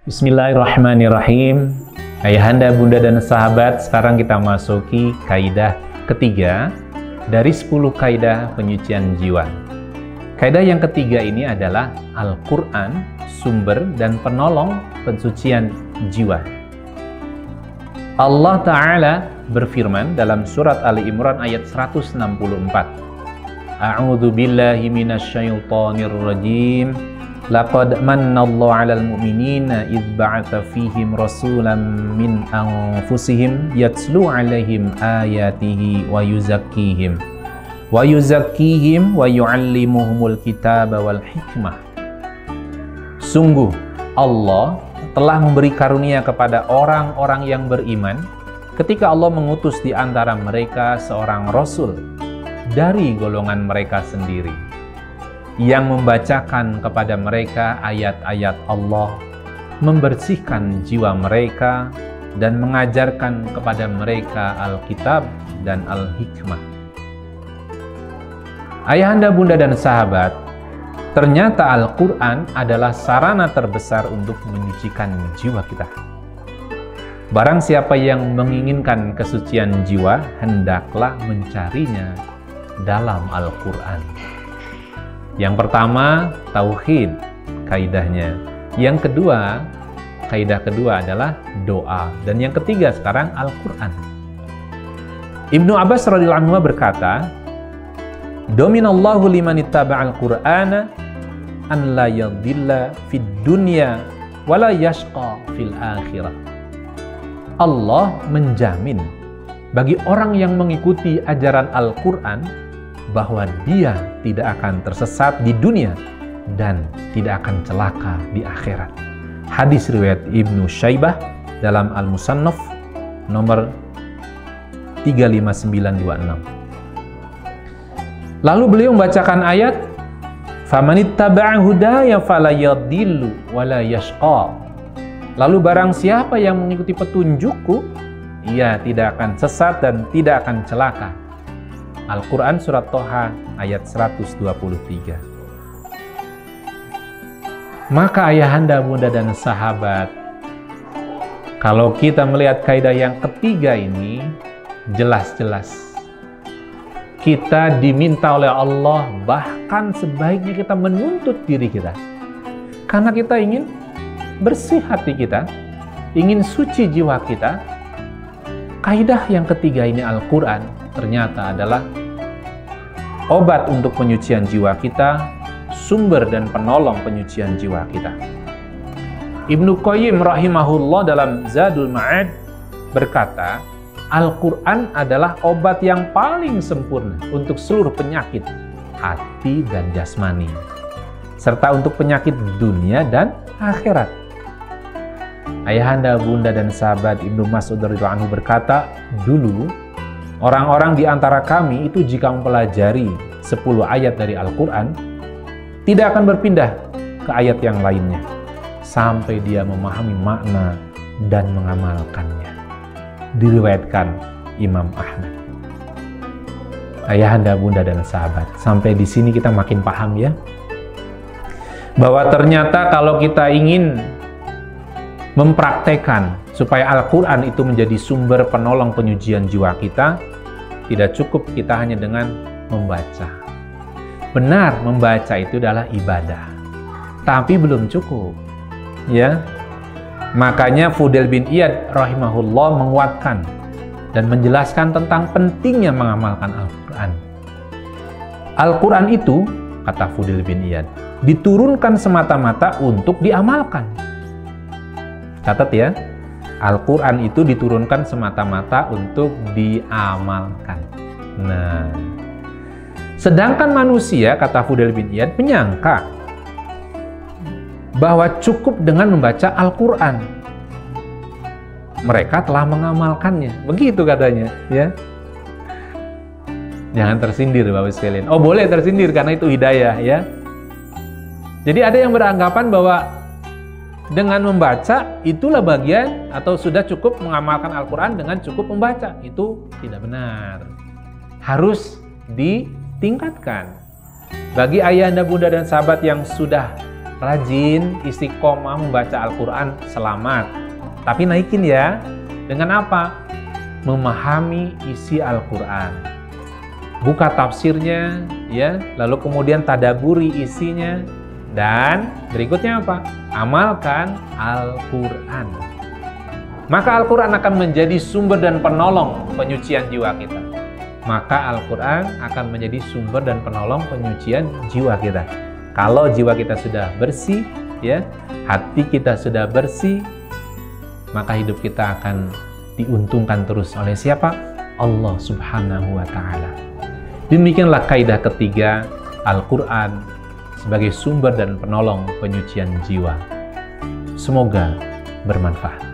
Bismillahirrahmanirrahim. Ayahanda, bunda, dan sahabat, sekarang kita masuki kaidah ketiga dari 10 kaidah penyucian jiwa. Kaidah yang ketiga ini adalah Al-Quran, sumber dan penolong pensucian jiwa. Allah Ta'ala berfirman dalam surat Ali Imran ayat 164. A'udzu billahi minasyaitonir rajim. Laqad mannallahu 'alal mu'minina idz ba'atsa fihim rasulan min anfusihim yatlu 'alaihim ayatihi wa yuzakkihim wa yu'allimuhumul kitaba wal hikmah. Sungguh Allah telah memberi karunia kepada orang-orang yang beriman ketika Allah mengutus di antara mereka seorang rasul dari golongan mereka sendiri, yang membacakan kepada mereka ayat-ayat Allah, membersihkan jiwa mereka, dan mengajarkan kepada mereka Alkitab dan Al-Hikmah. Ayahanda, bunda, dan sahabat, ternyata Al-Quran adalah sarana terbesar untuk menyucikan jiwa kita. Barang siapa yang menginginkan kesucian jiwa, hendaklah mencarinya dalam Al-Quran. Yang pertama, tauhid kaidahnya. Yang kedua, kaidah kedua adalah doa. Dan yang ketiga sekarang Al-Quran. Ibnu Abbas radhiyallahu anhu berkata, "Dominallahu liman ittaba'al Qur'ana an la yadhilla fid dunya wa la yashqa fil akhirah." Allah menjamin bagi orang yang mengikuti ajaran Al-Quran bahwa dia tidak akan tersesat di dunia dan tidak akan celaka di akhirat. Hadis riwayat Ibnu Syaibah dalam Al-Musannaf nomor 35926. Lalu beliau membacakan ayat, "Famanittaba'a hudaya fala yadhillu wala yashqa." Lalu barang siapa yang mengikuti petunjukku, ia tidak akan sesat dan tidak akan celaka. Al-Quran Surat Toha ayat 123. Maka ayahanda, bunda, dan sahabat, kalau kita melihat kaidah yang ketiga ini, jelas-jelas kita diminta oleh Allah, bahkan sebaiknya kita menuntut diri kita. Karena kita ingin bersih hati kita, ingin suci jiwa kita. Kaidah yang ketiga ini, Al-Quran, ternyata adalah obat untuk penyucian jiwa kita, sumber dan penolong penyucian jiwa kita. Ibnu Qayyim rahimahullah dalam Zadul Ma'ad berkata, Al-Quran adalah obat yang paling sempurna untuk seluruh penyakit hati dan jasmani, serta untuk penyakit dunia dan akhirat. Ayahanda, bunda, dan sahabat, Ibnu Mas'ud radhiyallahu anhu berkata, dulu orang-orang di antara kami itu jika mempelajari 10 ayat dari Al-Quran, tidak akan berpindah ke ayat yang lainnya, sampai dia memahami makna dan mengamalkannya. Diriwayatkan Imam Ahmad. Ayahanda, bunda, dan sahabat, sampai di sini kita makin paham ya, bahwa ternyata kalau kita ingin mempraktekkan supaya Al-Quran itu menjadi sumber penolong penyucian jiwa kita, tidak cukup kita hanya dengan membaca. Benar, membaca itu adalah ibadah, tapi belum cukup ya. Makanya Fudail bin Iyad rahimahullah menguatkan dan menjelaskan tentang pentingnya mengamalkan Al-Quran. Al-Quran itu, kata Fudail bin Iyad, diturunkan semata-mata untuk diamalkan. Catat ya, Al-Quran itu diturunkan semata-mata untuk diamalkan. Nah, sedangkan manusia, kata Fudail bin Iyad, menyangka bahwa cukup dengan membaca Al-Quran, mereka telah mengamalkannya. Begitu katanya ya. Jangan tersindir Bapak sekalian. Oh, boleh tersindir karena itu hidayah ya. Jadi ada yang beranggapan bahwa dengan membaca itulah bagian atau sudah cukup mengamalkan Al-Quran dengan cukup membaca. Itu tidak benar. Harus ditingkatkan. Bagi ayahanda, bunda, dan sahabat yang sudah rajin, istiqomah membaca Al-Quran, selamat. Tapi naikin ya, dengan apa? Memahami isi Al-Quran. Buka tafsirnya, ya, lalu kemudian tadaburi isinya, dan berikutnya apa? Amalkan Al-Quran. Maka Al-Quran akan menjadi sumber dan penolong penyucian jiwa kita. Maka Al-Quran akan menjadi sumber dan penolong penyucian jiwa kita. Kalau jiwa kita sudah bersih, ya, hati kita sudah bersih, maka hidup kita akan diuntungkan terus oleh siapa? Allah Subhanahu wa Ta'ala. Demikianlah kaidah ketiga, Al-Quran sebagai sumber dan penolong penyucian jiwa. Semoga bermanfaat.